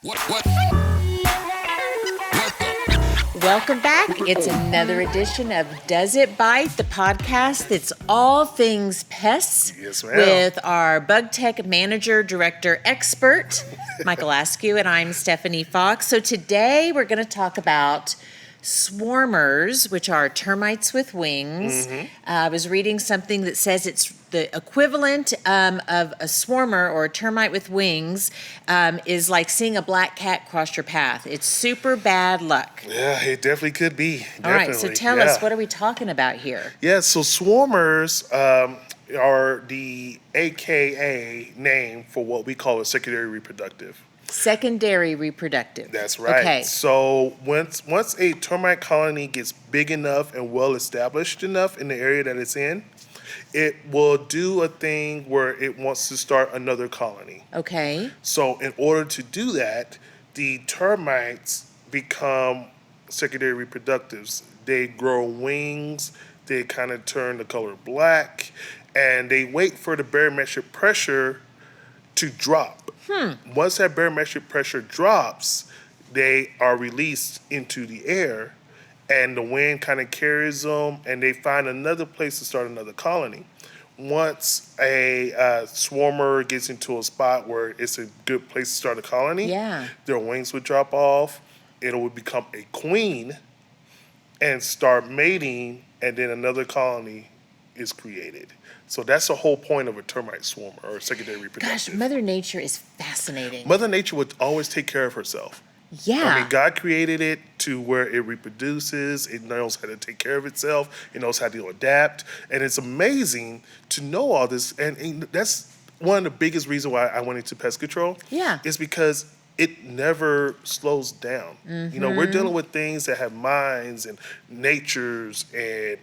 What? Welcome back. It's another edition of Does It Bite, the podcast that's all things pests. Yes, ma'am. With our bug tech manager, director, expert, Michael Askew, and I'm Stephanie Fox. So today we're going to talk about swarmers, which are termites with wings. I was reading something that says it's the equivalent of a swarmer or a termite with wings is like seeing a black cat cross your path. It's super bad luck. Yeah, it definitely could be. Definitely. All right, so tell us, what are we talking about here? Yeah, so swarmers are the AKA name for what we call a secondary reproductive. Secondary reproductive. That's right. Okay. So once a termite colony gets big enough and well established enough in the area that it's in, it will do a thing where it wants to start another colony. Okay. So in order to do that, the termites become secondary reproductives. They grow wings, they kind of turn the color black, and they wait for the barometric pressure to drop. Once that barometric pressure drops, they are released into the air, and the wind kind of carries them, and they find another place to start another colony. Once a swarmer gets into a spot where it's a good place to start a colony, their wings would drop off, it would become a queen, and start mating, and then another colony is created. So that's the whole point of a termite swarm or secondary reproductive. Gosh, Mother Nature is fascinating. Mother Nature would always take care of herself. Yeah. I mean, God created it to where it reproduces, it knows how to take care of itself, it knows how to adapt, and it's amazing to know all this. And that's one of the biggest reasons why I went into pest control. Yeah. Is because it never slows down. You know, we're dealing with things that have minds and natures and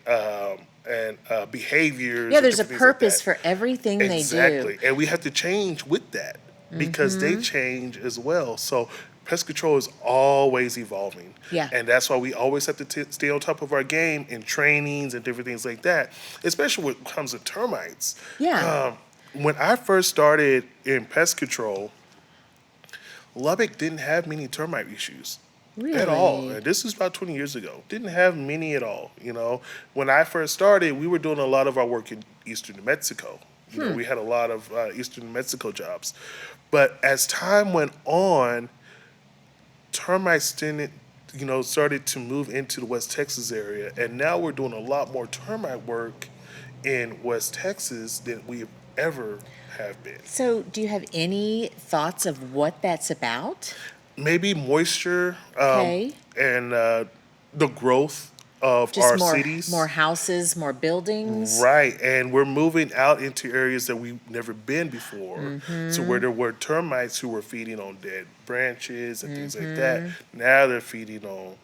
behaviors. Yeah, there's a and different things like purpose that. for everything they do. Exactly. And we have to change with that because they change as well. So pest control is always evolving. Yeah. And that's why we always have to stay on top of our game in trainings and different things like that, especially when it comes to termites. Yeah. When I first started in pest control, Lubbock didn't have many termite issues. Really? At all. And this was about 20 years ago. Didn't have many at all. You know, when I first started, we were doing a lot of our work in eastern New Mexico. You know, we had a lot of eastern New Mexico jobs. But as time went on, termites didn't, started to move into the West Texas area. And now we're doing a lot more termite work in West Texas than we ever have been. So do you have any thoughts of what that's about? Maybe moisture Okay. and the growth of Just our more, cities. more houses, more buildings. Right, and we're moving out into areas that we've never been before. So where there were termites who were feeding on dead branches and things like that, now they're feeding on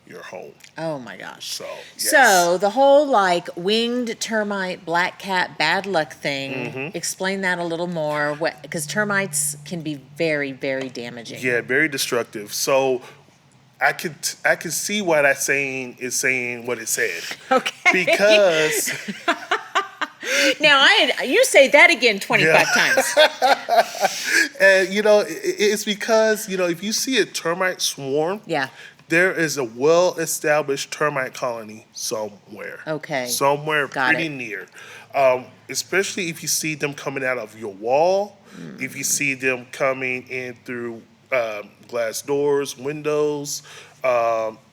your home. Oh my gosh. So, yes. So the whole winged termite, black cat, bad luck thing, explain that a little more, because termites can be very, very damaging. Yeah, very destructive. So I could see why that saying is saying what it said. Okay. Because Now, you say that again 25 times. and it's because, if you see a termite swarm, Yeah. there is a well-established termite colony somewhere. Okay. Somewhere Got pretty it. near. Especially if you see them coming out of your wall, if you see them coming in through glass doors, windows,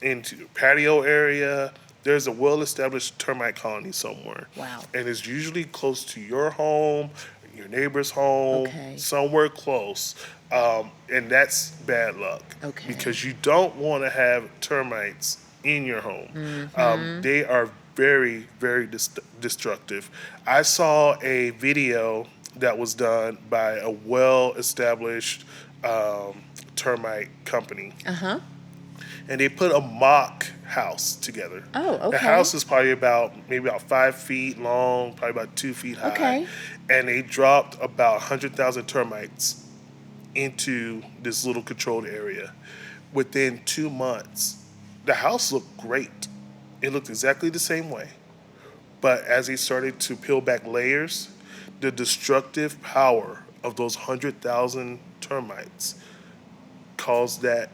into your patio area, there's a well-established termite colony somewhere. Wow. And it's usually close to your home, your neighbor's home, Okay. somewhere close. And that's bad luck. Okay. Because you don't want to have termites in your home. They are very, very destructive. I saw a video that was done by a well-established termite company. Uh-huh. And they put a mock house together. Oh, okay. The house is probably maybe about 5 feet long, probably about 2 feet high. Okay. And they dropped about 100,000 termites into this little controlled area. Within 2 months, the house looked great. It looked exactly the same way. But as they started to peel back layers, the destructive power of those 100,000 termites cause that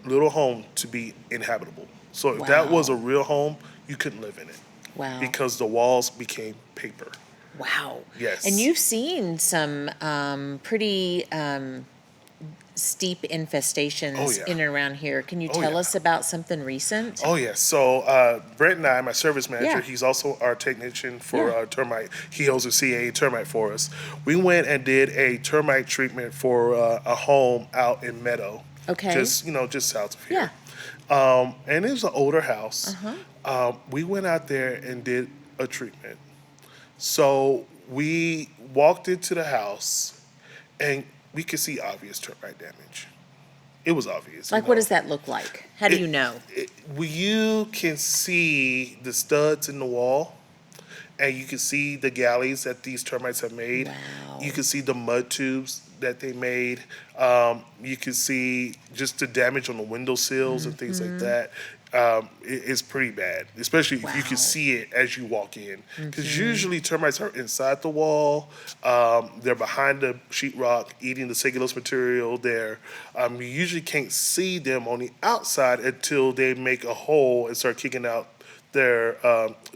little home to be inhabitable. So if that was a Wow. real home, you couldn't live in it Wow. because the walls became paper. Wow. And Yes. you've seen some pretty steep Oh infestations yeah. in and around here. Can you Oh tell yeah. us about something recent? Oh yeah. So Brent and I, my service manager, Yeah. he's also our technician for Yeah. termite. He holds a CA termite for us. We went and did a termite treatment for a home out in Meadow, Okay. just south of Yeah. here. And it was an older house. Uh-huh. We went out there and did a treatment. So we walked into the house and we could see obvious termite damage. It was obvious, Like, what does that look like? How do It, you know? you can see the studs in the wall, and you can see the galleys that these termites have made. Wow. You can see the mud tubes that they made. You can see just the damage on the window sills and things like that. It's pretty bad, especially if you can Wow. see it as you walk in. Because usually termites are inside the wall. They're behind the sheetrock, eating the cellulose material there. You usually can't see them on the outside until they make a hole and start kicking out their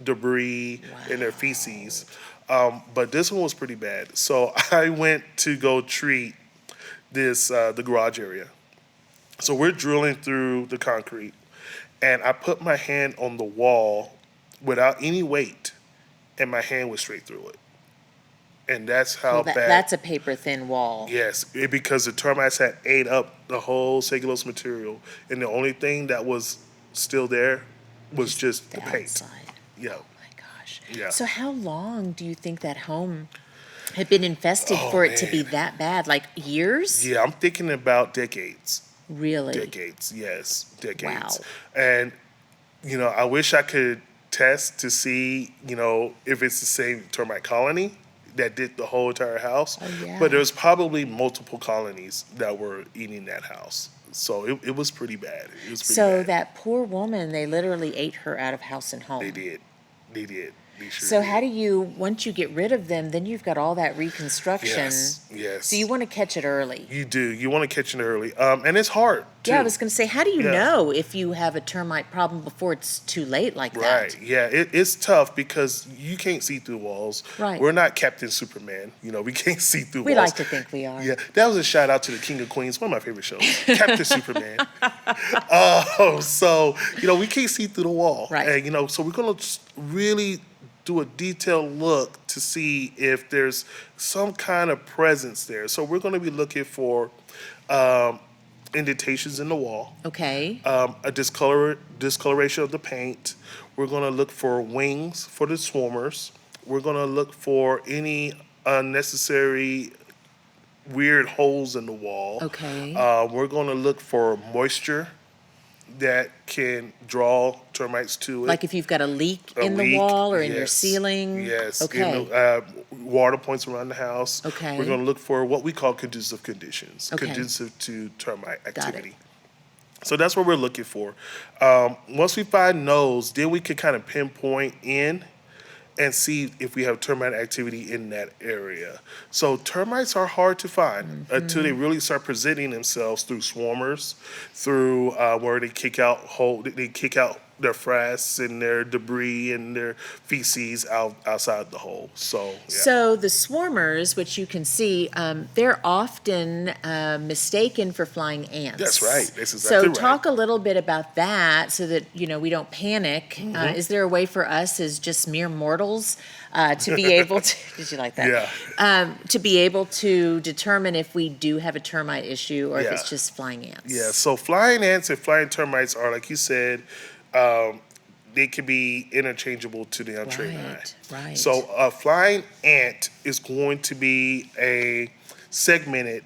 debris and their feces. But this one was pretty bad. So I went to go treat the garage area. So we're drilling through the concrete, and I put my hand on the wall without any weight, and my hand was straight through it. And that's how Well, bad. that's a paper thin wall. Yes, because the termites had ate up the whole cellulose material, and the only thing that was still there was just the paint. outside. Yeah. Oh my gosh. Yeah. So how long do you think that home had been infested Oh, for it to be man. that bad? Like years? Yeah, I'm thinking about decades. Really? Decades, yes, decades. Wow. And I wish I could test to see, if it's the same termite colony that did the whole entire house. Oh, yeah. But there's probably multiple colonies that were eating that house. So it was pretty bad. It was pretty So bad. that poor woman, they literally ate her out of house and home. They did. They did. They sure So did. how do you, once you get rid of them, then you've got all that reconstruction. Yes, yes. So you want to catch it early. You do. You want to catch it early. And it's hard, too. Yeah, I was going to say, how do you Yeah. know if you have a termite problem before it's too late like that? Right. Yeah. It's tough because you can't see through walls. Right. We're not Captain Superman. We can't see through We walls. like to think we are. Yeah. That was a shout out to the King of Queens, one of my favorite shows, Captain Superman. So we can't see through the wall. Right. And so we're gonna really do a detailed look to see if there's some kind of presence there. So we're going to be looking for indentations in the wall, Okay. a discoloration of the paint. We're going to look for wings for the swarmers. We're going to look for any unnecessary weird holes in the wall. Okay. We're going to look for moisture that can draw termites to it. Like if you've got a leak A in the leak, wall or in your yes, ceiling? Yes. Okay. In the, water points around the house. Okay. We're going to look for what we call conducive conditions, Okay. conducive to termite it. activity. So that's what we're looking for. Once we find those, then we can kind of pinpoint in and see if we have termite activity in that area. So termites are hard to find until they really start presenting themselves through swarmers, through where they kick out their frass and their debris and their feces outside the hole. So yeah. So the swarmers, which you can see, they're often mistaken for flying ants. That's right. That's So exactly right. talk a little bit about that so that, we don't panic. Mm-hmm. Is there a way for us as just mere mortals to be able to, did you like that? Yeah. To be able to determine if we do have a termite issue or if Yeah. it's just flying ants? Yeah, so flying ants and flying termites are, like you said, they can be interchangeable to the untrained eye. Right, right. So a flying ant is going to be a segmented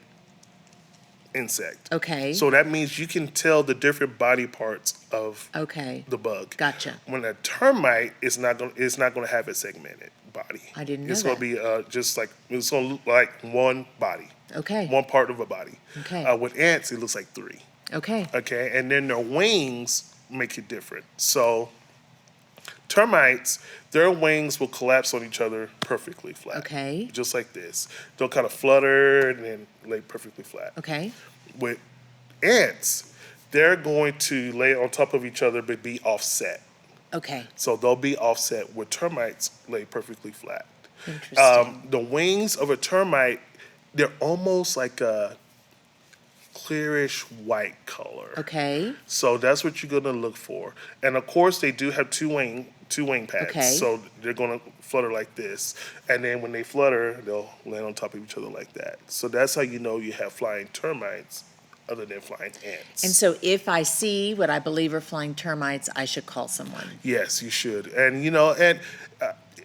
insect. Okay. So that means you can tell the different body parts of Okay. the bug. Gotcha. When a termite is not going to have a segmented body. I didn't know It's that. going to be just like it's going to look like one body, Okay. one part of a body. Okay. With ants, it looks like three. Okay. Okay, and then their wings make it different. So termites, their wings will collapse on each other perfectly flat. Okay. Just like this. They'll kind of flutter and then lay perfectly flat. Okay. With ants, they're going to lay on top of each other but be offset. Okay. So they'll be offset where termites lay perfectly flat. Interesting. The wings of a termite, they're almost like a clearish white color. Okay. So that's what you're gonna look for. And of course, they do have two wing pads. Okay. So they're gonna flutter like this, and then when they flutter, they'll land on top of each other like that. So that's how you know you have flying termites, other than flying ants. And so if I see what I believe are flying termites, I should call someone. Yes, you should. And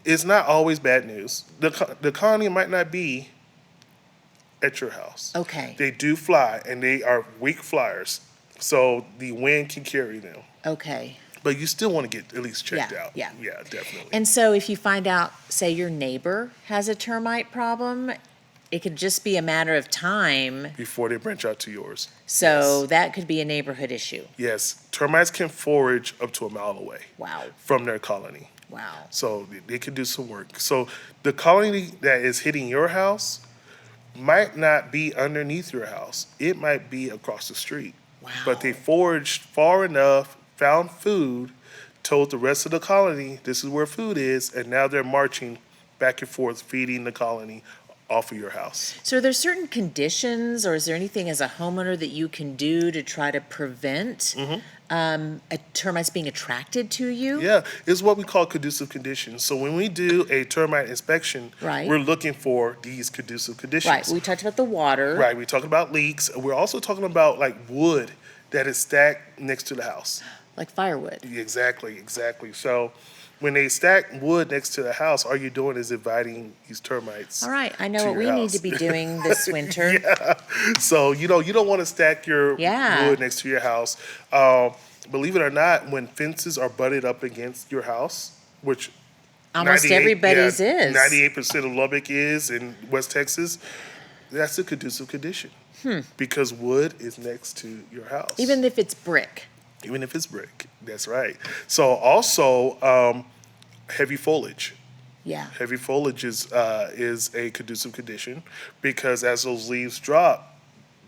it's not always bad news. The colony might not be at your house. Okay. They do fly, and they are weak flyers, so the wind can carry them. Okay. But you still want to get at least checked Yeah, out. yeah. Yeah, definitely. And so if you find out, say your neighbor has a termite problem, it could just be a matter of time. Before they branch out to yours. So that could be a neighborhood issue. Yes, termites can forage up to a mile away Wow. from their colony. Wow. So they can do some work. So the colony that is hitting your house might not be underneath your house. It might be across the street. Wow. But they foraged far enough, found food, told the rest of the colony this is where food is, and now they're marching back and forth feeding the colony off of your house. So are there certain conditions, or is there anything as a homeowner that you can do to try to prevent termites being attracted to you? Yeah, it's what we call conducive conditions. So when we do a termite inspection, Right. we're looking for these conducive conditions. Right. We talked about the water. Right, we're talking about leaks. We're also talking about like wood that is stacked next to the house. Like firewood. Exactly. So when they stack wood next to the house, all you're doing is inviting these termites. All right. I know to what we your need house. to be doing this winter. So you don't want to stack your Yeah. wood next to your house. Believe it or not, when fences are butted up against your house, which Almost everybody's is. 98% of Lubbock is in West Texas, that's a conducive condition. Because wood is next to your house. Even if it's brick. Even if it's brick. That's right. So also heavy foliage. Yeah. Heavy foliage is a conducive condition because as those leaves drop,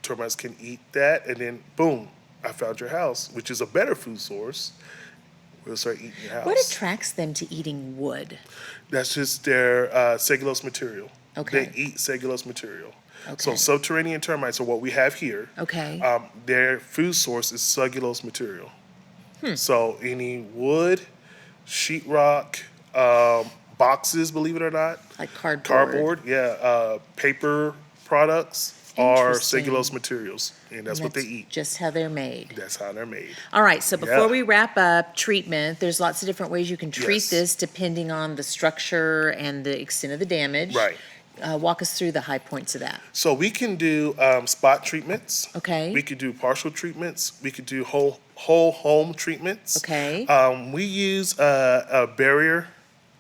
termites can eat that, and then boom, I found your house, which is a better food source. We'll start eating your house. What attracts them to eating wood? That's just their cellulose material. Okay. They eat cellulose material. Okay. So subterranean termites are what we have here. Okay. Their food source is cellulose material. So any wood, sheetrock, boxes, believe it or not, Like cardboard. cardboard, paper products are Interesting. cellulose materials, and that's what they That's eat. just how they're made. That's how they're made. All right, so before Yeah. we wrap up treatment, there's lots of different ways you can treat Yes. this depending on the structure and the extent of the damage. Right. Walk us through the high points of that. So we can do spot treatments. Okay. We could do partial treatments. We could do whole home treatments. Okay. We use a barrier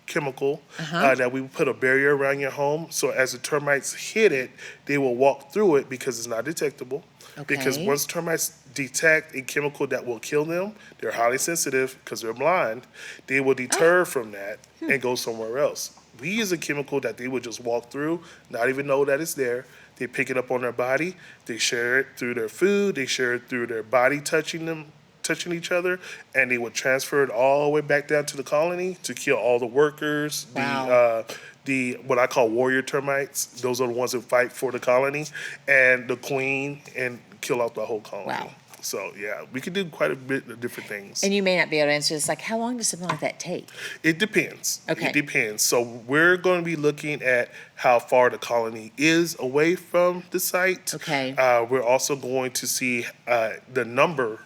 chemical that we put a barrier around your home. So as the termites hit it, they will walk through it because it's not detectable. Because Okay. once termites detect a chemical that will kill them, they're highly sensitive because they're blind. They will deter from that and go somewhere else. We use a chemical that they would just walk through, not even know that it's there. They pick it up on their body. They share it through their food. They share it through their body touching each other, and they would transfer it all the way back down to the colony to kill all the workers. Wow. The what I call warrior termites. Those are the ones that fight for the colony, and the queen, and kill out the whole colony. Wow. So yeah, we could do quite a bit of different things. And you may not be able to answer this, like how long does something like that take? It depends. Okay. It depends. So we're going to be looking at how far the colony is away from the site. Okay. We're also going to see the number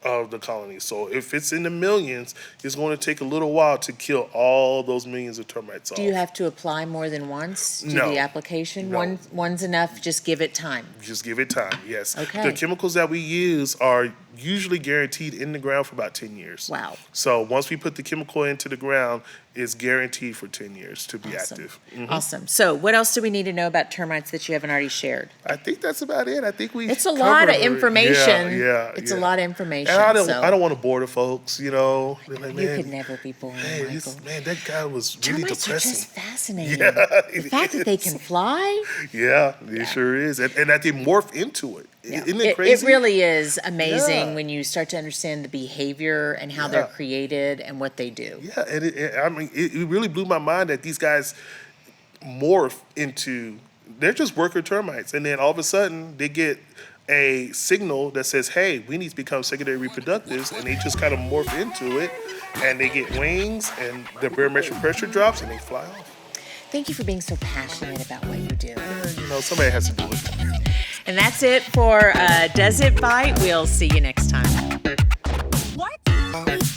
of the colony. So if it's in the millions, it's going to take a little while to kill all those millions of termites off. Do you have to apply more than once? Do No. the application? No. One's enough, just give it time. Just give it time, yes. Okay. The chemicals that we use are usually guaranteed in the ground for about 10 years. Wow. So once we put the chemical into the ground, is guaranteed for 10 years to be Awesome. active. Awesome. So, what else do we need to know about termites that you haven't already shared? I think that's about it. I think we. It's a lot of covered it. information. Yeah. It's a lot of information. And so I don't want to bore the folks. They're like, you man, could never be boring, man, Michael. that guy was really Termites are depressing. just fascinating. Yeah, The fact that they is. can fly. Yeah, it sure is, and that they morph into it. Yeah. Isn't it It crazy? really is amazing Yeah. when you start to understand the behavior and how they're Yeah. created and what they do. Yeah, and it really blew my mind that these guys morph into. They're just worker termites, and then all of a sudden they get a signal that says, "Hey, we need to become secondary reproductives," and they just kind of morph into it, and they get wings, and the barometric pressure drops, and they fly off. Thank you for being so passionate about what you do. Somebody has to do it. And that's it for Does It Bite? We'll see you next time. What?